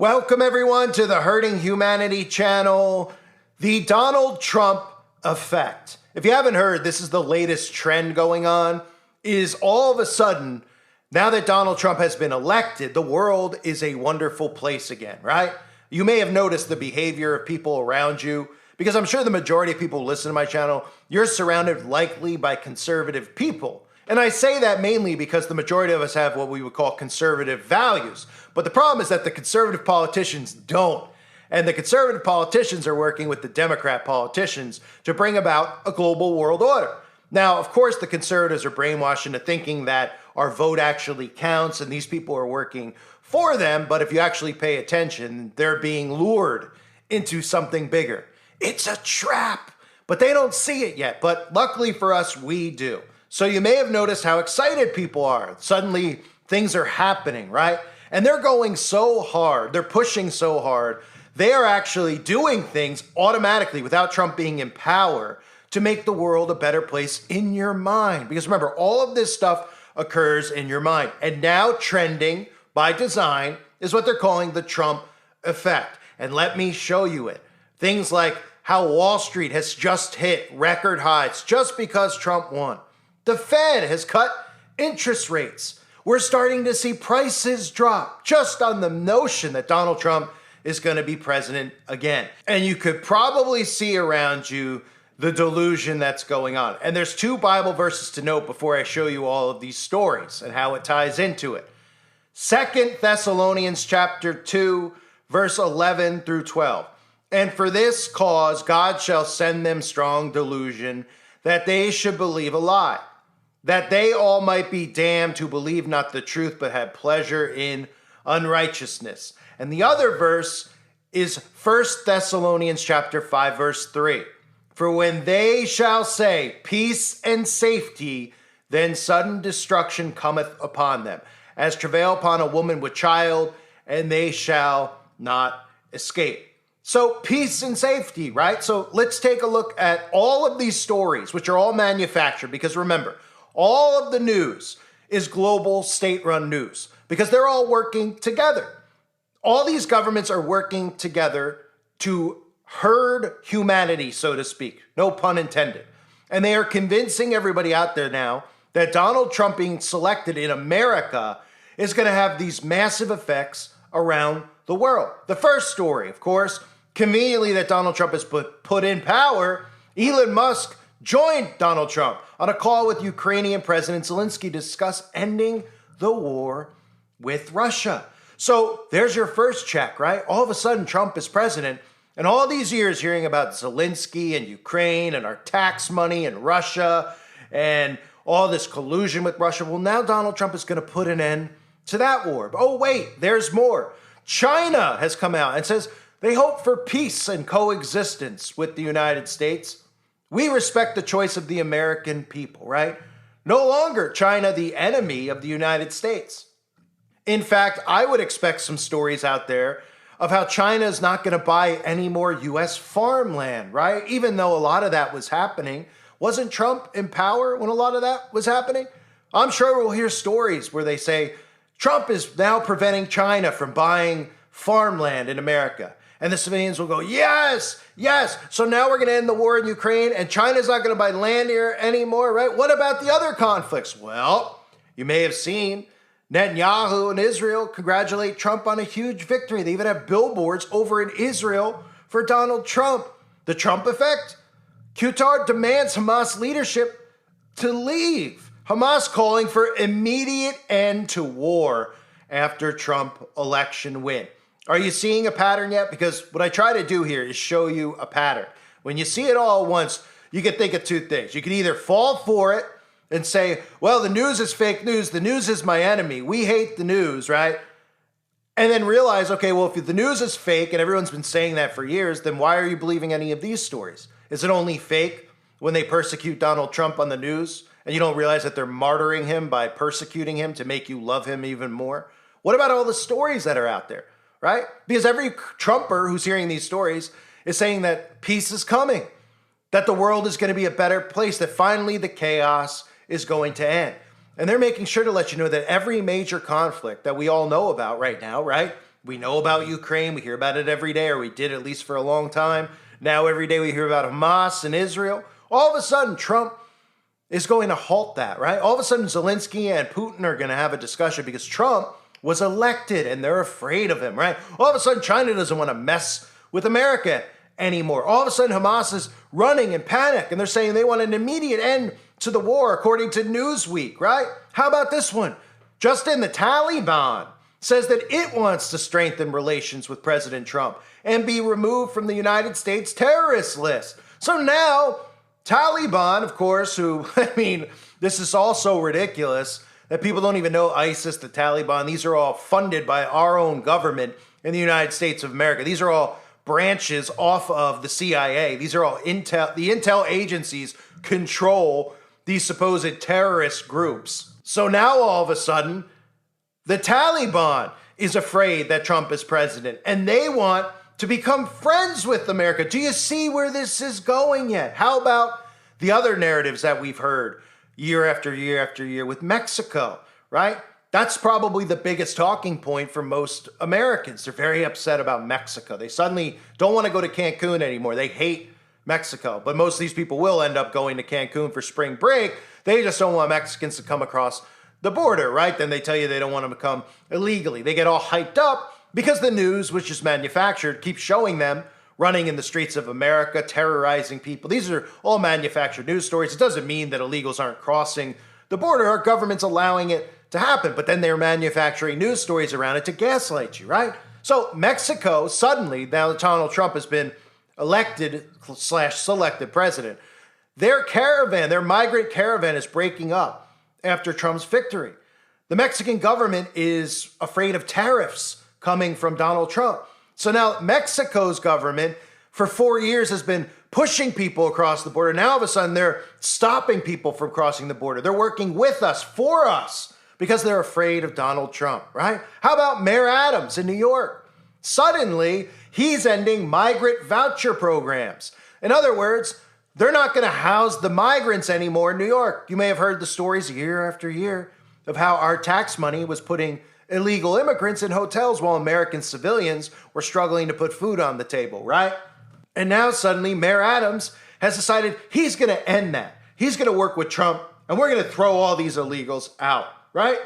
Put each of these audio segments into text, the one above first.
Welcome everyone to the Hurting Humanity channel, the Donald Trump effect. If you haven't heard, this is the latest trend going on, is all of a sudden, now that Donald Trump has been elected, the world is a wonderful place again, right? You may have noticed the behavior of people around you, because I'm sure the majority of people who listen to my channel, you're surrounded likely by conservative people. And I say that mainly because the majority of us have what we would call conservative values. But the problem is that the conservative politicians don't. And the conservative politicians are working with the Democrat politicians to bring about a global world order. Now, of course, the conservatives are brainwashed into thinking that our vote actually counts and these people are working for them. But if you actually pay attention, they're being lured into something bigger. It's a trap, but they don't see it yet. But luckily for us, we do. So you may have noticed how excited people are. Suddenly things are happening, right? And they're going so hard, they're pushing so hard, they are actually doing things automatically without Trump being in power to make the world a better place in your mind. Because remember, all of this stuff occurs in your mind. And now trending by design is what they're calling the Trump effect. And let me show you it. Things like how Wall Street has just hit record highs just because Trump won. The Fed has cut interest rates. We're starting to see prices drop just on the notion that Donald Trump is going to be president again. And you could probably see around you the delusion that's going on. And there's two Bible verses to note before I show you all of these stories and how it ties into it. 2 Thessalonians chapter 2, verse 11 through 12. And for this cause God shall send them strong delusion, that they should believe a lie, that they all might be damned who believe not the truth, but have pleasure in unrighteousness. And the other verse is 1 Thessalonians chapter 5, verse 3. For when they shall say peace and safety, then sudden destruction cometh upon them, as travail upon a woman with child, and they shall not escape. So peace and safety, right? So let's take a look at all of these stories, which are all manufactured, because remember, all of the news is global state-run news because they're all working together. All these governments are working together to herd humanity, so to speak. No pun intended. And they are convincing everybody out there now that Donald Trump being selected in America is going to have these massive effects around the world. The first story, of course, conveniently that Donald Trump has put in power, Elon Musk joined Donald Trump on a call with Ukrainian President Zelensky to discuss ending the war with Russia. So there's your first check, right? All of a sudden, Trump is president, and all these years hearing about Zelensky and Ukraine and our tax money and Russia and all this collusion with Russia. Well, now Donald Trump is going to put an end to that war. But oh, wait, there's more. China has come out and says they hope for peace and coexistence with the United States. We respect the choice of the American people, right? No longer China the enemy of the United States. In fact, I would expect some stories out there of how China is not going to buy any more U.S. farmland, right? Even though a lot of that was happening. Wasn't Trump in power when a lot of that was happening? I'm sure we'll hear stories where they say Trump is now preventing China from buying farmland in America. And the civilians will go, yes, yes. So now we're going to end the war in Ukraine and China's not going to buy land here anymore, right? What about the other conflicts? Well, you may have seen Netanyahu and Israel congratulate Trump on a huge victory. They even have billboards over in Israel for Donald Trump. The Trump effect? Qatar demands Hamas leadership to leave. Hamas calling for immediate end to war after Trump election win. Are you seeing a pattern yet? Because what I try to do here is show you a pattern. When you see it all at once, you can think of two things. You can either fall for it and say, well, the news is fake news. The news is my enemy. We hate the news, right? And then realize, okay, well, if the news is fake and everyone's been saying that for years, then why are you believing any of these stories? Is it only fake when they persecute Donald Trump on the news and you don't realize that they're martyring him by persecuting him to make you love him even more? What about all the stories that are out there? Right? Because every Trumper who's hearing these stories is saying that peace is coming, that the world is going to be a better place, that finally the chaos is going to end. And they're making sure to let you know that every major conflict that we all know about right now, right? We know about Ukraine. We hear about it every day, or we did at least for a long time. Now every day we hear about Hamas and Israel. All of a sudden, Trump is going to halt that, right? All of a sudden, Zelensky and Putin are going to have a discussion because Trump was elected and they're afraid of him, right? All of a sudden, China doesn't want to mess with America anymore. All of a sudden, Hamas is running in panic and they're saying they want an immediate end to the war, according to Newsweek, right? How about this one? Just in, the Taliban says that it wants to strengthen relations with President Trump and be removed from the United States terrorist list. So now, Taliban, of course, who, this is all so ridiculous that people don't even know ISIS, the Taliban. These are all funded by our own government in the United States of America. These are all branches off of the CIA. These are all intel. The intel agencies control these supposed terrorist groups. So now all of a sudden, the Taliban is afraid that Trump is president and they want to become friends with America. Do you see where this is going yet? How about the other narratives that we've heard year after year after year with Mexico, right? That's probably the biggest talking point for most Americans. They're very upset about Mexico. They suddenly don't want to go to Cancun anymore. They hate Mexico. But most of these people will end up going to Cancun for spring break. They just don't want Mexicans to come across the border, right? Then they tell you they don't want them to come illegally. They get all hyped up because the news, which is manufactured, keeps showing them running in the streets of America, terrorizing people. These are all manufactured news stories. It doesn't mean that illegals aren't crossing the border. Our government's allowing it to happen, but then they're manufacturing news stories around it to gaslight you, right? So Mexico, suddenly, now that Donald Trump has been elected/selected president, their caravan, their migrant caravan is breaking up after Trump's victory. The Mexican government is afraid of tariffs coming from Donald Trump. So now Mexico's government for 4 years has been pushing people across the border. Now all of a sudden they're stopping people from crossing the border. They're working with us, for us, because they're afraid of Donald Trump, right? How about Mayor Adams in New York? Suddenly, he's ending migrant voucher programs. In other words, they're not going to house the migrants anymore in New York. You may have heard the stories year after year of how our tax money was putting illegal immigrants in hotels while American civilians were struggling to put food on the table, right? And now suddenly Mayor Adams has decided he's going to end that. He's going to work with Trump and we're going to throw all these illegals out, right?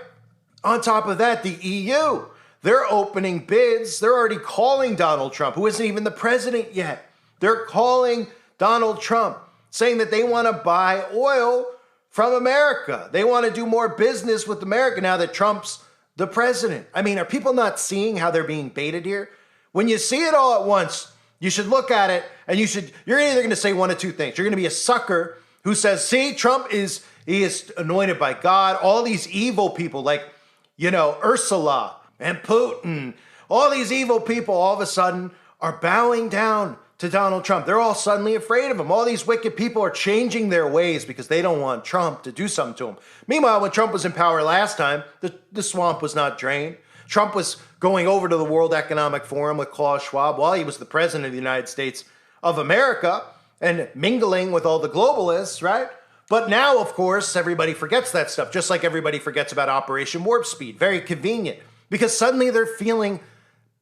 On top of that, the EU, they're opening bids. They're already calling Donald Trump, who isn't even the president yet. They're calling Donald Trump, saying that they want to buy oil from America. They want to do more business with America now that Trump's the president. Are people not seeing how they're being baited here? When you see it all at once, you should look at it and you're either going to say one of two things. You're going to be a sucker who says, see, Trump is anointed by God. All these evil people like, Ursula and Putin, all these evil people all of a sudden are bowing down to Donald Trump. They're all suddenly afraid of him. All these wicked people are changing their ways because they don't want Trump to do something to them. Meanwhile, when Trump was in power last time, the swamp was not drained. Trump was going over to the World Economic Forum with Klaus Schwab while he was the president of the United States of America and mingling with all the globalists, right? But now, of course, everybody forgets that stuff, just like everybody forgets about Operation Warp Speed. Very convenient, because suddenly they're feeling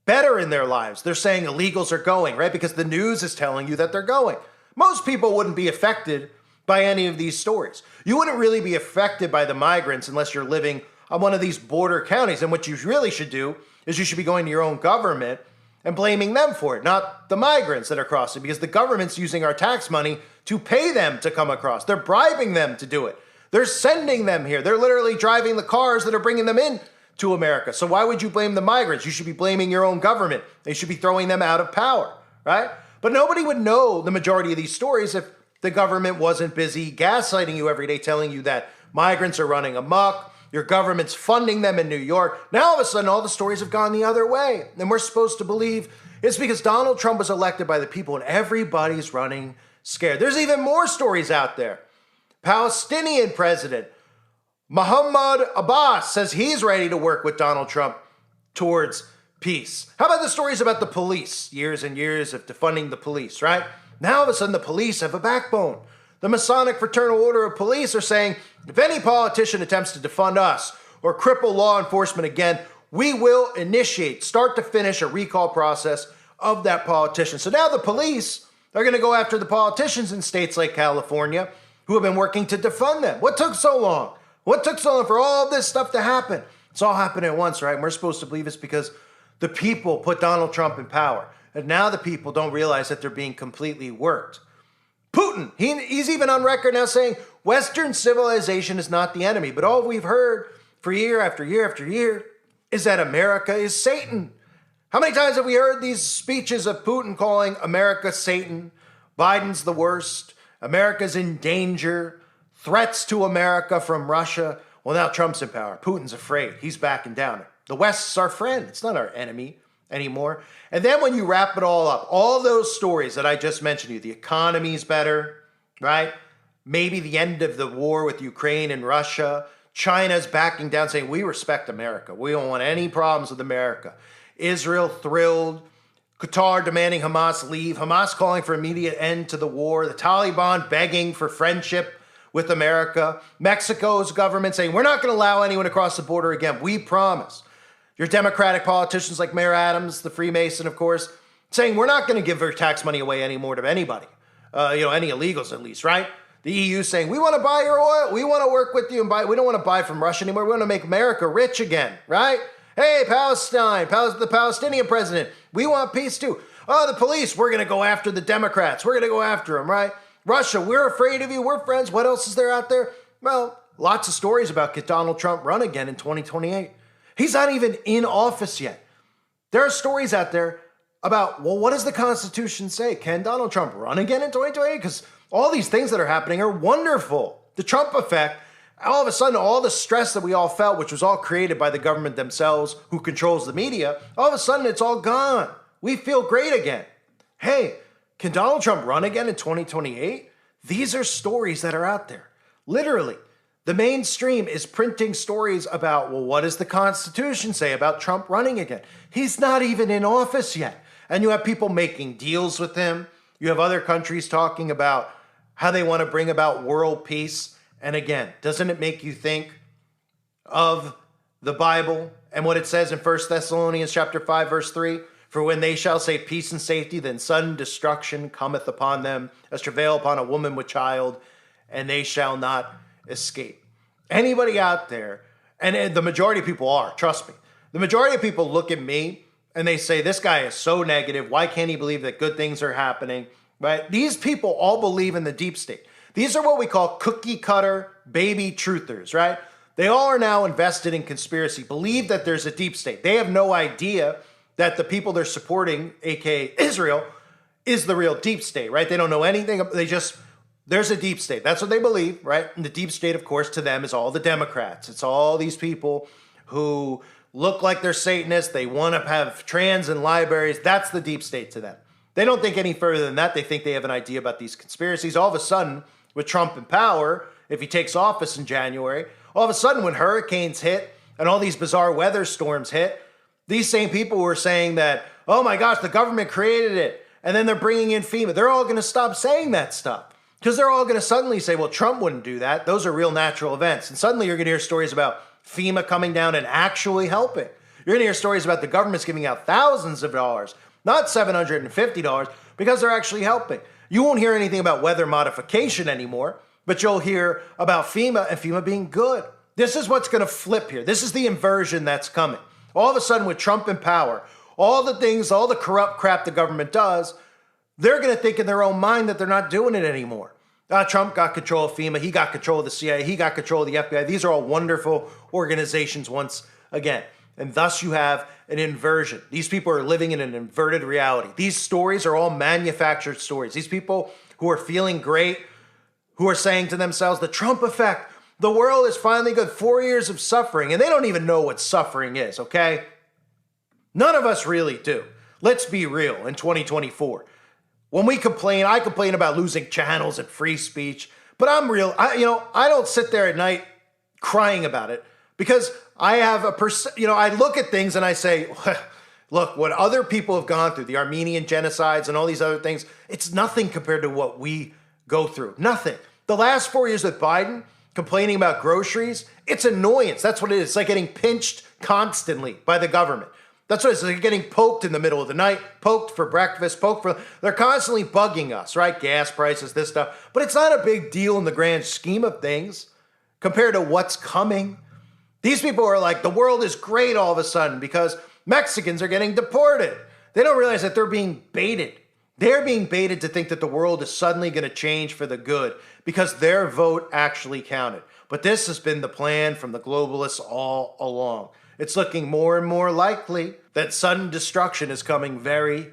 better in their lives. They're saying illegals are going, right? Because the news is telling you that they're going. Most people wouldn't be affected by any of these stories. You wouldn't really be affected by the migrants unless you're living on one of these border counties. And what you really should do is you should be going to your own government and blaming them for it, not the migrants that are crossing, because the government's using our tax money to pay them to come across. They're bribing them to do it. They're sending them here. They're literally driving the cars that are bringing them in to America. So why would you blame the migrants? You should be blaming your own government. They should be throwing them out of power, right? But nobody would know the majority of these stories if the government wasn't busy gaslighting you every day, telling you that migrants are running amok, your government's funding them in New York. Now all of a sudden, all the stories have gone the other way. And we're supposed to believe it's because Donald Trump was elected by the people and everybody's running scared. There's even more stories out there. Palestinian president Mahmoud Abbas says he's ready to work with Donald Trump towards peace. How about the stories about the police? Years and years of defunding the police, right? Now all of a sudden the police have a backbone. The Masonic Fraternal Order of Police are saying, if any politician attempts to defund us or cripple law enforcement again, we will initiate, start to finish, a recall process of that politician. So now the police are going to go after the politicians in states like California who have been working to defund them. What took so long? What took so long for all this stuff to happen? It's all happening at once, right? And we're supposed to believe it's because the people put Donald Trump in power. And now the people don't realize that they're being completely worked. Putin, he's even on record now saying Western civilization is not the enemy. But all we've heard for year after year after year is that America is Satan. How many times have we heard these speeches of Putin calling America Satan? Biden's the worst. America's in danger. Threats to America from Russia. Well, now Trump's in power. Putin's afraid. He's backing down. The West's our friend. It's not our enemy anymore. And then when you wrap it all up, all those stories that I just mentioned to you, the economy's better, right? Maybe the end of the war with Ukraine and Russia. China's backing down, saying, we respect America. We don't want any problems with America. Israel thrilled. Qatar demanding Hamas leave. Hamas calling for immediate end to the war. The Taliban begging for friendship with America. Mexico's government saying, we're not going to allow anyone across the border again. We promise. Your Democratic politicians like Mayor Adams, the Freemason, of course, saying we're not going to give our tax money away anymore to anybody. Any illegals at least, right? The EU saying, we want to buy your oil. We want to work with you and buy. We don't want to buy from Russia anymore. We want to make America rich again, right? Hey, Palestine, the Palestinian president, we want peace too. Oh, the police, we're going to go after the Democrats. We're going to go after them, right? Russia, we're afraid of you. We're friends. What else is there out there? Well, lots of stories about get Donald Trump run again in 2028. He's not even in office yet. There are stories out there about, well, what does the Constitution say? Can Donald Trump run again in 2028? Because all these things that are happening are wonderful. The Trump effect, all of a sudden, all the stress that we all felt, which was all created by the government themselves, who controls the media, all of a sudden it's all gone. We feel great again. Hey, can Donald Trump run again in 2028? These are stories that are out there. Literally, the mainstream is printing stories about, well, what does the Constitution say about Trump running again? He's not even in office yet. And you have people making deals with him. You have other countries talking about how they want to bring about world peace. And again, doesn't it make you think of the Bible and what it says in 1 Thessalonians chapter 5, verse 3? For when they shall say peace and safety, then sudden destruction cometh upon them, as travail upon a woman with child, and they shall not escape. Anybody out there, and the majority of people are, trust me, the majority of people look at me and they say, this guy is so negative. Why can't he believe that good things are happening? Right? These people all believe in the deep state. These are what we call cookie cutter baby truthers, right? They all are now invested in conspiracy, believe that there's a deep state. They have no idea that the people they're supporting, aka Israel, is the real deep state, right? They don't know anything. There's a deep state. That's what they believe, right? And the deep state, of course, to them is all the Democrats. It's all these people who look like they're Satanists. They want to have trans in libraries. That's the deep state to them. They don't think any further than that. They think they have an idea about these conspiracies. All of a sudden, with Trump in power, if he takes office in January, all of a sudden when hurricanes hit and all these bizarre weather storms hit, these same people were saying that, oh my gosh, the government created it, and then they're bringing in FEMA. They're all going to stop saying that stuff. Because they're all going to suddenly say, well, Trump wouldn't do that. Those are real natural events. And suddenly you're going to hear stories about FEMA coming down and actually helping. You're going to hear stories about the government's giving out thousands of dollars, not $750, because they're actually helping. You won't hear anything about weather modification anymore, but you'll hear about FEMA and FEMA being good. This is what's going to flip here. This is the inversion that's coming. All of a sudden with Trump in power, all the things, all the corrupt crap the government does, they're going to think in their own mind that they're not doing it anymore. Trump got control of FEMA. He got control of the CIA. He got control of the FBI. These are all wonderful organizations once again. And thus you have an inversion. These people are living in an inverted reality. These stories are all manufactured stories. These people who are feeling great, who are saying to themselves, the Trump effect, the world is finally good. 4 years of suffering. And they don't even know what suffering is, okay? None of us really do. Let's be real in 2024. When we complain, I complain about losing channels and free speech, but I'm real. I don't sit there at night crying about it because I have I look at things and I say, look, what other people have gone through, the Armenian genocides and all these other things, it's nothing compared to what we go through. Nothing. The last 4 years with Biden, complaining about groceries, it's annoyance. That's what it is. It's like getting pinched constantly by the government. That's what it is. It's like getting poked in the middle of the night, poked for breakfast, they're constantly bugging us, right? Gas prices, this stuff. But it's not a big deal in the grand scheme of things compared to what's coming. These people are like, the world is great all of a sudden because Mexicans are getting deported. They don't realize that they're being baited. They're being baited to think that the world is suddenly going to change for the good because their vote actually counted. But this has been the plan from the globalists all along. It's looking more and more likely that sudden destruction is coming very,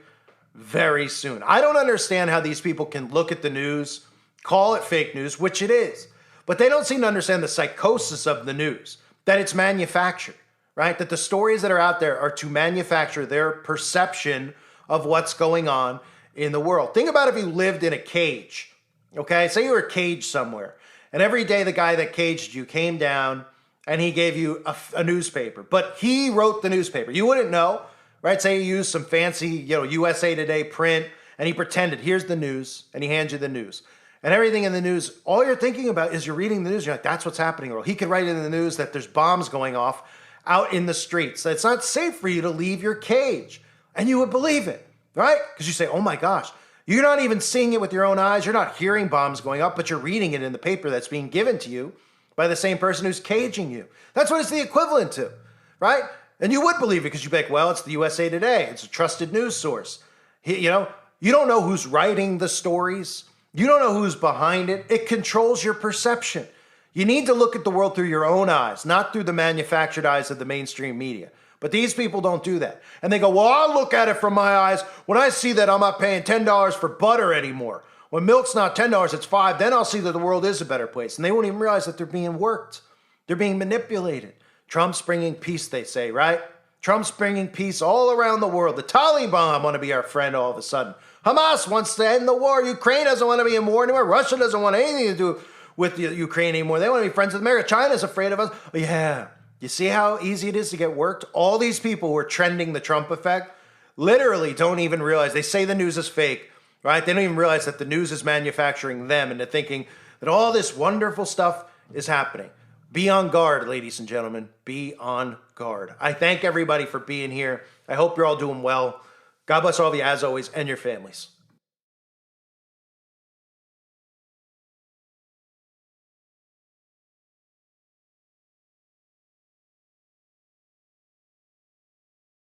very soon. I don't understand how these people can look at the news, call it fake news, which it is, but they don't seem to understand the psychosis of the news, that it's manufactured, right? That the stories that are out there are to manufacture their perception of what's going on in the world. Think about if you lived in a cage, okay? Say you were caged somewhere, and every day the guy that caged you came down and he gave you a newspaper, but he wrote the newspaper. You wouldn't know, right? Say you used some fancy, USA Today print, and he pretended, here's the news, and he hands you the news. And everything in the news, all you're thinking about is you're reading the news. You're like, that's what's happening. Or he could write in the news that there's bombs going off out in the streets. It's not safe for you to leave your cage. And you would believe it, right? Because you say, oh my gosh, you're not even seeing it with your own eyes. You're not hearing bombs going up, but you're reading it in the paper that's being given to you by the same person who's caging you. That's what it's the equivalent to, right? And you would believe it because you'd be like, well, it's the USA Today. It's a trusted news source. You don't know who's writing the stories. You don't know who's behind it. It controls your perception. You need to look at the world through your own eyes, not through the manufactured eyes of the mainstream media. But these people don't do that. And they go, well, I'll look at it from my eyes. When I see that I'm not paying $10 for butter anymore. When milk's not $10, it's $5. Then I'll see that the world is a better place. And they won't even realize that they're being worked. They're being manipulated. Trump's bringing peace, they say, right? Trump's bringing peace all around the world. The Taliban want to be our friend all of a sudden. Hamas wants to end the war. Ukraine doesn't want to be in war anymore. Russia doesn't want anything to do with Ukraine anymore. They want to be friends with America. China's afraid of us. But yeah, you see how easy it is to get worked? All these people who are trending the Trump effect literally don't even realize. They say the news is fake, right? They don't even realize that the news is manufacturing them into thinking that all this wonderful stuff is happening. Be on guard, ladies and gentlemen. Be on guard. I thank everybody for being here. I hope you're all doing well. God bless all of you, as always, and your families.